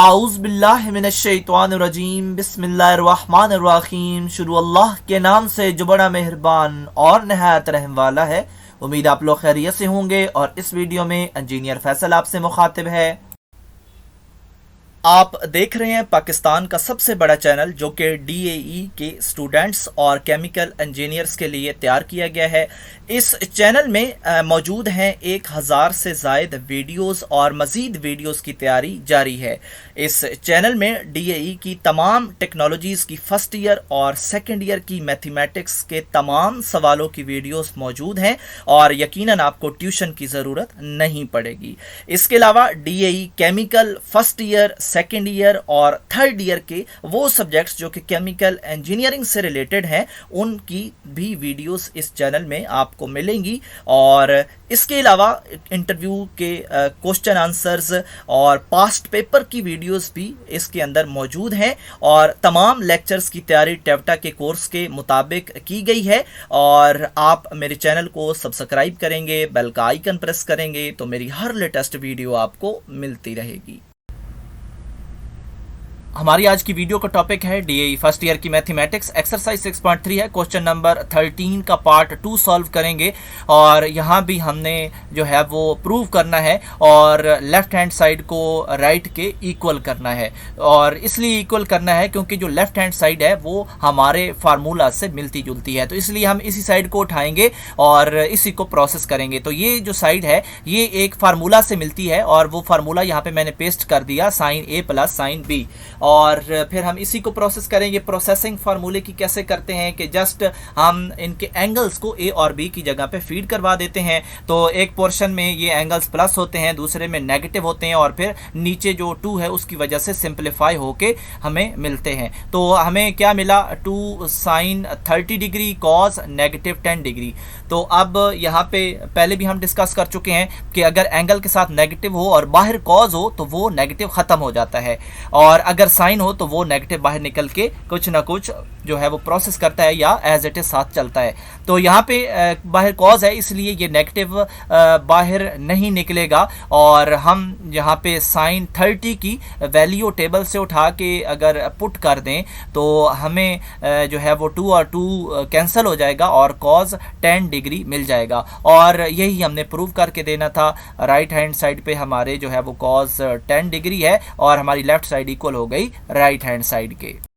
आऊज़बिल्लाहिमिनश्शैतानिर्रजीम बिस्मिल्लाहिर्रहमानिर्रहीम। शुरू अल्लाह के नाम से जो बड़ा मेहरबान और नहायत रहम वाला है। उम्मीद आप लोग खैरियत से होंगे और इस वीडियो में इंजीनियर फैसल आपसे मुखातिब है। आप देख रहे हैं पाकिस्तान का सबसे बड़ा चैनल जो कि डीएई के स्टूडेंट्स और केमिकल इंजीनियर्स के लिए तैयार किया गया है। इस चैनल में मौजूद हैं 1000 से ज़ायद वीडियोस और मज़ीद वीडियोस की तैयारी जारी है। इस चैनल में डीएई की तमाम टेक्नोलॉजीज़ की फ़र्स्ट ईयर और सेकेंड ईयर की मैथमेटिक्स के तमाम सवालों की वीडियोस मौजूद हैं और यकीनन आपको ट्यूशन की ज़रूरत नहीं पड़ेगी। इसके अलावा DAE chemical first year, second year और थर्ड ईयर के वो सब्जेक्ट्स जो कि केमिकल इंजीनियरिंग से रिलेटेड हैं उनकी भी वीडियोस इस चैनल में आपको मिलेंगी। और इसके अलावा इंटरव्यू के क्वेश्चन आंसर्स और पास्ट पेपर की वीडियोस भी इसके अंदर मौजूद हैं और तमाम लेक्चर्स की तैयारी टेवटा के कोर्स के मुताबिक की गई है। और आप मेरे चैनल को सब्सक्राइब करेंगे, बेल का आइकन प्रेस करेंगे तो मेरी हर लेटेस्ट वीडियो आपको मिलती रहेगी। हमारी आज की वीडियो का टॉपिक है डीएई फर्स्ट ईयर की मैथमेटिक्स। एक्सरसाइज 6.3 है, क्वेश्चन नंबर 13 का पार्ट 2 सॉल्व करेंगे। और यहाँ भी हमने जो है वो प्रूव करना है और लेफ्ट हैंड साइड को राइट के इक्वल करना है। और इसलिए इक्वल करना है क्योंकि जो लेफ्ट हैंड साइड है वो हमारे फार्मूला से मिलती जुलती है, तो इसलिए हम इसी साइड को उठाएंगे और इसी को प्रोसेस करेंगे। तो ये जो साइड है ये एक फार्मूला से मिलती है और वो फार्मूला यहाँ पे मैंने पेस्ट कर दिया, साइन ए प्लस साइन बी। और फिर हम इसी को प्रोसेस करेंगे। प्रोसेसिंग फार्मूले की कैसे करते हैं कि जस्ट हम इनके एंगल्स को ए और बी की जगह पे फीड करवा देते हैं। तो एक पोर्शन में ये एंगल्स प्लस होते हैं, दूसरे में नेगेटिव होते हैं और फिर नीचे जो 2 है उसकी वजह से सिंप्लीफाई होके हमें मिलते हैं। तो हमें क्या मिला, 2 sine 30 degree cos negative 10 degree. तो अब यहाँ पे पहले भी हम डिस्कस कर चुके हैं कि अगर एंगल के साथ नेगेटिव हो और बाहर कॉज हो तो वो नेगेटिव ख़त्म हो जाता है, और अगर साइन हो तो वो नेगेटिव बाहर निकल के कुछ ना कुछ जो है वो प्रोसेस करता है या एज इट इज साथ चलता है। तो यहाँ पे बाहर कॉज है इसलिए ये नेगेटिव बाहर नहीं निकलेगा। और हम यहाँ पे साइन 30 की वैल्यू टेबल से उठा के अगर पुट कर दें तो हमें जो है वो 2 और 2 कैंसिल हो जाएगा और कॉज 10 डिग्री मिल जाएगा। और यही हमने प्रूव करके देना था। राइट हैंड साइड पे हमारे जो है वो कॉज 10 डिग्री है और हमारी लेफ्ट साइड इक्वल हो गई राइट हैंड साइड के।